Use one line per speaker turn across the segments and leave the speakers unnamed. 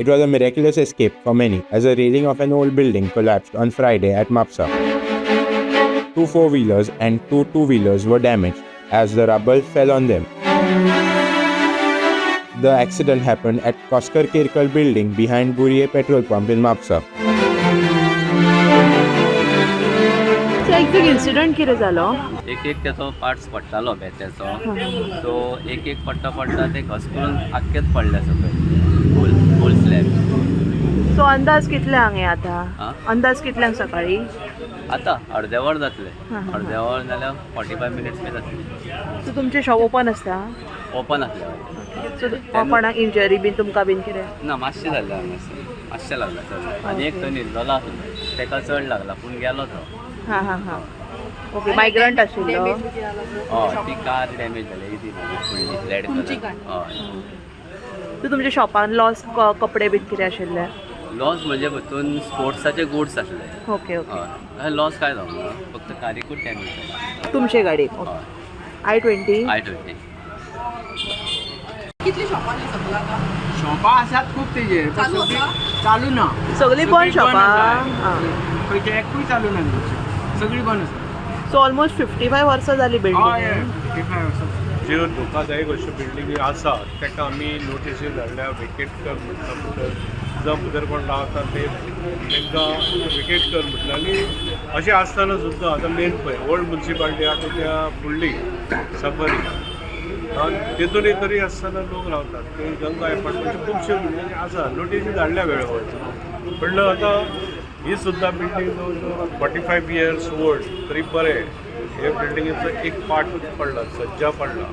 It was a miraculous escape for many as a railing of an old building collapsed on Friday at Mapsa. Two four-wheelers and two two-wheelers were damaged as the rubble fell on them. The accident happened at Koskar Kirkal building behind Buriye petrol pump in Mapsa.
एक incident कितें जालो
एक त्याचो parts पडटालो बेत्याचो so एक पडटा पडटा ते घसकून आख्खेच पडले सकयल फूल स्लॅब.
सो अंदाज कितले हांगे आतां अंदाज कितल्यांक सकाळी
आतां अर्दे वर जातले अर्दे वर जाल्यार 45 मिनिट्स बी जातले.
सो तुमचें शॉप ओपन आसता
ओपन आसले
सो कोणाक इंजरी बीन तुमकां बीन कितें
ना मातशें जाल्लें मातशें लागला चड आनी एक तो न्हिदलोलो आसलो ताका चड लागला पूण गेलो तो.
हां ओके मायग्रंट आशिल्लो
हय ती कार डॅमेज जाली ती फुडली रेड कलर. हय
सो तुमच्या शॉपान लॉस कपडे बीन कितें आशिल्ले
लॉस म्हणजे भितून स्पोर्ट्साचे गुड्स आसले.
ओके ओके
हय लॉस काय जावंक ना फक्त कारीकूच डॅमेज जाली.
तुमचे गाडयेक
हय
i20
i20.
कितली शॉपांनी सगळं आता
शॉपां आसात खूब तेजे चालू ना
सगळीं बंद शॉपां
खंयचे एकूय चालू ना सगळीं बंद आसा.
सो ऑलमोस्ट 55 वर्सां जाली
हय
बिल्डींग
55 वर्सां.
ज्यो धोकादायक अश्यो बिल्डिंगी आसा ताका आमी नोटीसी धाडल्या वेकेट कर म्हटल्या भितर जावं भितर कोण रावता ते तांकां वेकेट कर म्हटलें. आनी अशें आसतना सुद्दां आतां मेन पळय ओल्ड मुन्सिपाल्टी आसा त्या फुडली सफरी तेतूनय तरी आसतना लोक रावतात. ते गंगा एपार्टमेंट खुबश्यो बिल्डिंगी आसा नोटीसी धाडल्या वेळेवर पण आतां ही सुद्दां बिल्डींग जवळ जवळ 45 इयर्स ओल्ड तरी बरें हे बिल्डिंगेचो एक पार्टूच पडला सज्जा पडला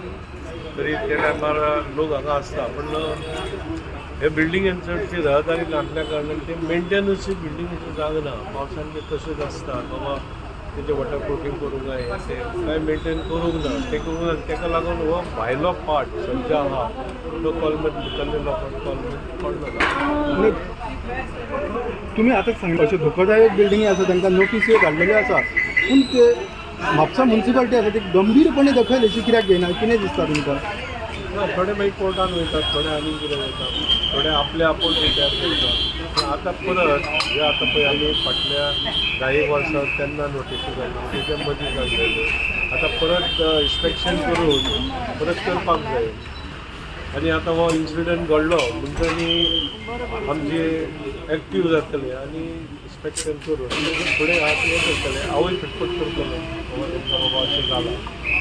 तरी त्या टायमार लोक हांगा आसता. पण हे बिल्डिंगेन चडशी रहदारी नासल्या कारणान ते मेंटेनन्स बिल्डिंगेचो जाग ना. पावसान ते तशेंच आसता बाबा तेजें वॉटर प्रुफींग करूंक जाय ते कांय मेंटेन करूंक ना ते करूंक ना. ताका लागून हो भायलो पार्ट सज्जा आहा तो कॉलमेंट भितरल्या लोकांक कॉलमेंट पडलो.
तुम्ही आतां सांगता अश्यो धोकादायक बिल्डिंगी आसा तांकां नोटीसी काडलेल्यो आसा पूण ते म्हापसा मुन्सिपाल्टी आसा ती गंभीरपणे दखल अशी कित्याक घेयना कितें दिसता तुमकां?
थोडे मागीर कोर्टान वयतात थोडे आनी कितें वयतात थोडे आपले आपूण रिटायर करतात. आतां परत जे आतां पळय आमी फाटल्या 10 वर्सां तेन्ना नोटीसी काडल्यो तेच्या मदीं काडलेल्यो आतां परत इन्स्पेक्शन करून परत करपाक जाय. आनी आतां हो इन्सिडंट घडलो म्हणटनी आमचे एक्टीव जातले आनी इन्स्पेक्शन करून फुडें हें करतले हांवूय फिटफट करतलो बाबा अशें जालां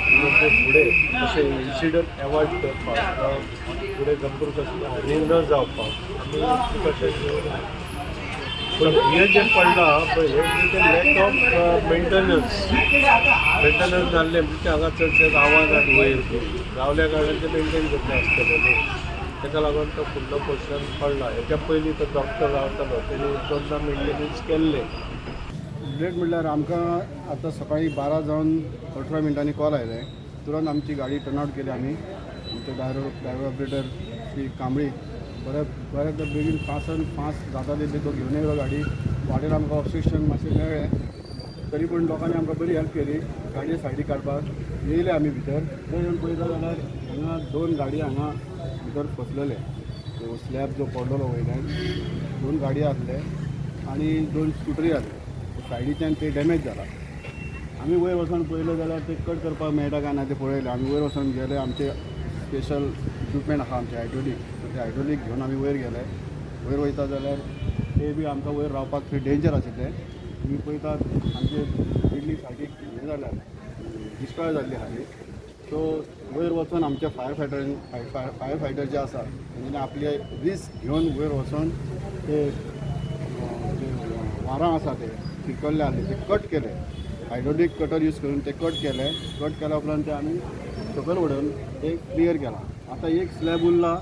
म्हणून ते फुडें अशें इन्सिडंट एवॉयड करपाक फुडें गंभीर कसले हानी न जावपाक आमी तशें. पण हे जें पडलां पळय हे ते लॅक ऑफ मेंटेनन्स जाल्लें म्हणजे हांगा चडशे रावानात वयर रावल्या कारणान ते मेंटेन करता आसतले न्ही ताका लागून तो फुडलो क्वेश्चन पडला. हेच्या पयलीं तो डॉक्टर रावतालो तेणी दोनदा मेंटेनन्स केल्ले.
अपडेट म्हणल्यार आमकां आतां सकाळीं 12 जावन 18 मिनटांनी कॉल आयले. तुरंत आमची गाडी टर्नआउट केली आमी. आमचे ड्रायव्हर ऑपरेटर श्री कांबळी बरें बेगीन 5 जाताली तो घेवन येयलो गाडी. वाटेर आमकां ऑब्स्ट्रक्शन मातशें मेळ्ळें तरी पूण लोकांनी आमकां बरी हेल्प केली गाडये सायडीक काडपाक. येयले आमी भितर थंय येवन पळयता जाल्यार हांगा 2 गाडयो हांगा भितर फसलेले. तो स्लॅब जो पडलेलो वयल्यान 2 गाडयो आसले आनी 2 स्कुटरी आसले. सायडीच्यान ते डॅमेज जाला. आमी वयर वचून पळयलें जाल्यार ते कट करपाक मेळटा काय ना ते पळयलें. आमी वयर वचून गेले आमचे स्पेशल इक्विपमेंट आसा आमचे हायड्रोलीक ते हायड्रोलीक घेवन आमी वयर गेले. वयर वयता जाल्यार ते बी आमकां वयर रावपाक थंय डेंजर आशिल्लें. तुमी पळयतात आमचे बिल्डींग सारकी हें जाल्यार डिस्ट्रॉय जाल्ली आसा. सो वयर वचून आमच्या फायर फायटर जे आसा तेंच्यांनी आपले रिस्क घेवन वयर वचून ते वारां आसा ते चिरकल्ले आसले ते कट केले. हायड्रोलीक कटर यूज करून ते कट केल्या उपरांत ते आमी सकयल उडोवन ते क्लियर केलां. आतां एक स्लॅब उरला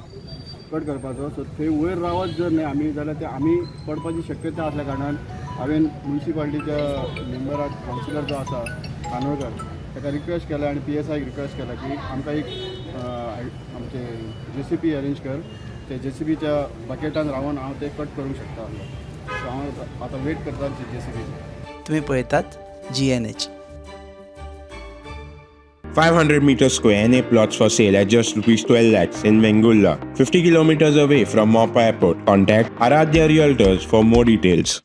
कट करपाचो. सो थंय वयर रावत जर न्ही आमी जाल्यार ते आमी पडपाची शक्यता आसल्या कारणान हांवें म्युन्सिपाल्टीच्या मेंबराक कावन्सिलर जो आसा कानोळकर ताका रिक्वेस्ट केला आनी PSIक रिक्वेस्ट केला की आमकां एक आमचे JCB अरेंज कर. ते JCBच्या बकेटान रावन हांव ते कट करूंक शकता. सो हांव आतां वेट करता JCB.
तुम्ही पळयतात GNH.
500 meters square NA plots for sale at just rupees 12 lakhs in Vengulla, 50 kilometers away from Mopa Airport. Contact Aradhya Realtors for more details.